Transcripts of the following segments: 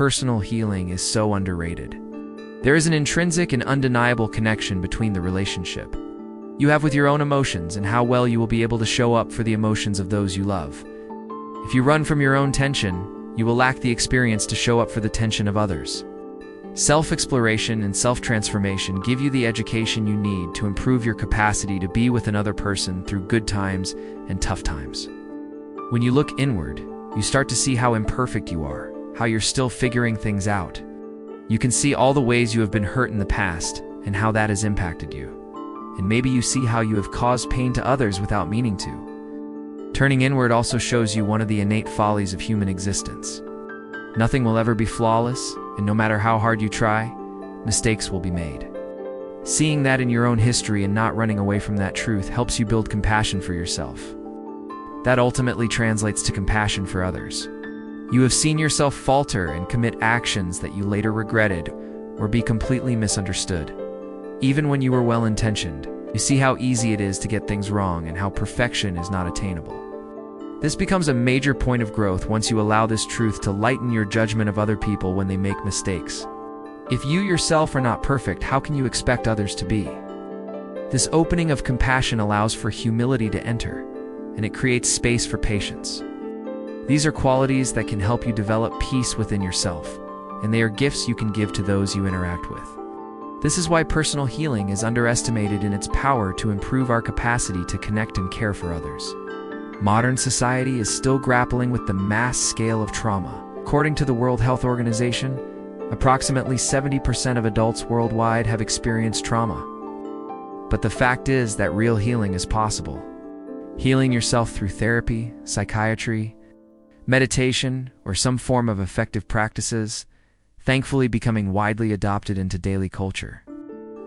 personal healing is so underrated. There is an intrinsic and undeniable connection between the relationship you have with your own emotions and how well you will be able to show up for the emotions of those you love. If you run from your own tension, you will lack the experience to show up for the tension of others. Self-exploration and self-transformation give you the education you need to improve your capacity to be with another person through good times and tough times. When you look inward, you start to see how imperfect you are, how you're still figuring things out. You can see all the ways you have been hurt in the past and how that has impacted you. And maybe you see how you have caused pain to others without meaning to. Turning inward also shows you one of the innate follies of human existence. Nothing will ever be flawless, and no matter how hard you try, mistakes will be made. Seeing that in your own history and not running away from that truth helps you build compassion for yourself. That ultimately translates to compassion for others. You have seen yourself falter and commit actions that you later regretted or be completely misunderstood. Even when you were well-intentioned, you see how easy it is to get things wrong and how perfection is not attainable. This becomes a major point of growth once you allow this truth to lighten your judgment of other people when they make mistakes. If you yourself are not perfect, how can you expect others to be? This opening of compassion allows for humility to enter, and it creates space for patience. These are qualities that can help you develop peace within yourself, and they are gifts you can give to those you interact with. This is why personal healing is underestimated in its power to improve our capacity to connect and care for others. Modern society is still grappling with the mass scale of trauma. According to the World Health Organization, approximately 70% of adults worldwide have experienced trauma. But the fact is that real healing is possible. Healing yourself through therapy, psychiatry, meditation, or some form of effective practices, thankfully becoming widely adopted into daily culture.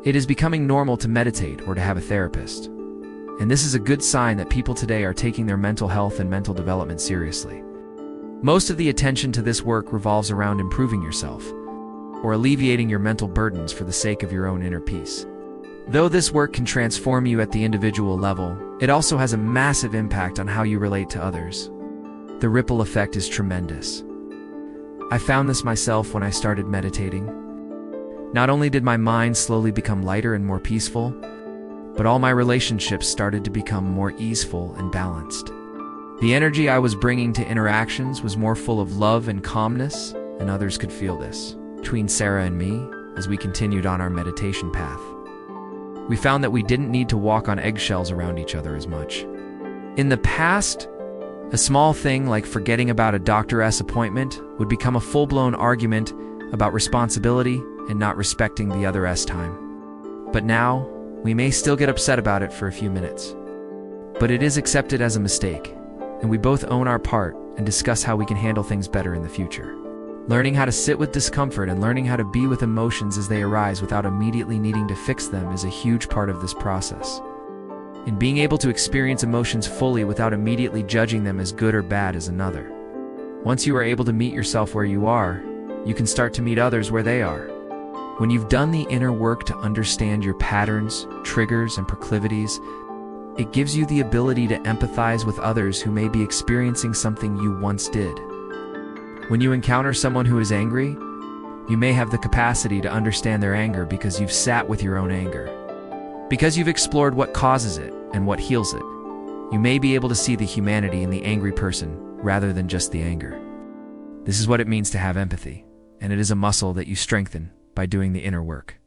It is becoming normal to meditate or to have a therapist. And this is a good sign that people today are taking their mental health and mental development seriously. Most of the attention to this work revolves around improving yourself, or alleviating your mental burdens for the sake of your own inner peace. Though this work can transform you at the individual level, it also has a massive impact on how you relate to others. The ripple effect is tremendous. I found this myself when I started meditating. Not only did my mind slowly become lighter and more peaceful, but all my relationships started to become more easeful and balanced. The energy I was bringing to interactions was more full of love and calmness, and others could feel this. Between Sarah and me, as we continued on our meditation path, we found that we didn't need to walk on eggshells around each other as much. In the past, a small thing like forgetting about a doctor's appointment would become a full-blown argument about responsibility and not respecting the other's time. But now, we may still get upset about it for a few minutes. But it is accepted as a mistake, and we both own our part and discuss how we can handle things better in the future. Learning how to sit with discomfort and learning how to be with emotions as they arise without immediately needing to fix them is a huge part of this process. And being able to experience emotions fully without immediately judging them as good or bad is another. Once you are able to meet yourself where you are, you can start to meet others where they are. When you've done the inner work to understand your patterns, triggers, and proclivities, it gives you the ability to empathize with others who may be experiencing something you once did. When you encounter someone who is angry, you may have the capacity to understand their anger because you've sat with your own anger. Because you've explored what causes it and what heals it, you may be able to see the humanity in the angry person rather than just the anger. This is what it means to have empathy, and it is a muscle that you strengthen by doing the inner work.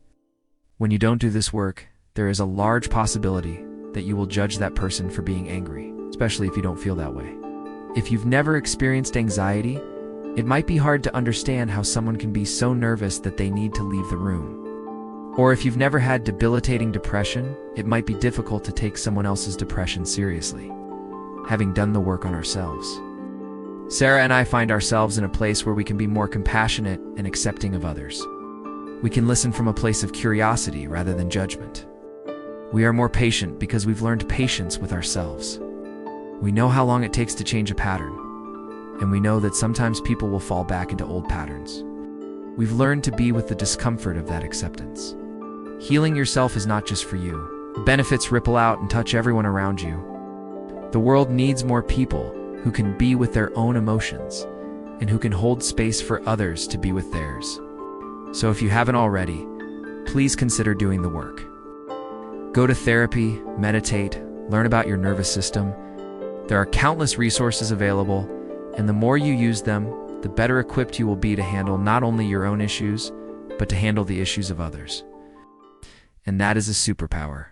When you don't do this work, there is a large possibility that you will judge that person for being angry, especially if you don't feel that way. If you've never experienced anxiety, it might be hard to understand how someone can be so nervous that they need to leave the room. Or if you've never had debilitating depression, it might be difficult to take someone else's depression seriously, having done the work on ourselves. Sarah and I find ourselves in a place where we can be more compassionate and accepting of others. We can listen from a place of curiosity rather than judgment. We are more patient because we've learned patience with ourselves. We know how long it takes to change a pattern, and we know that sometimes people will fall back into old patterns. We've learned to be with the discomfort of that acceptance. Healing yourself is not just for you. The benefits ripple out and touch everyone around you. The world needs more people who can be with their own emotions and who can hold space for others to be with theirs. So if you haven't already, please consider doing the work. Go to therapy, meditate, learn about your nervous system. There are countless resources available, and the more you use them, the better equipped you will be to handle not only your own issues, but to handle the issues of others. And that is a superpower.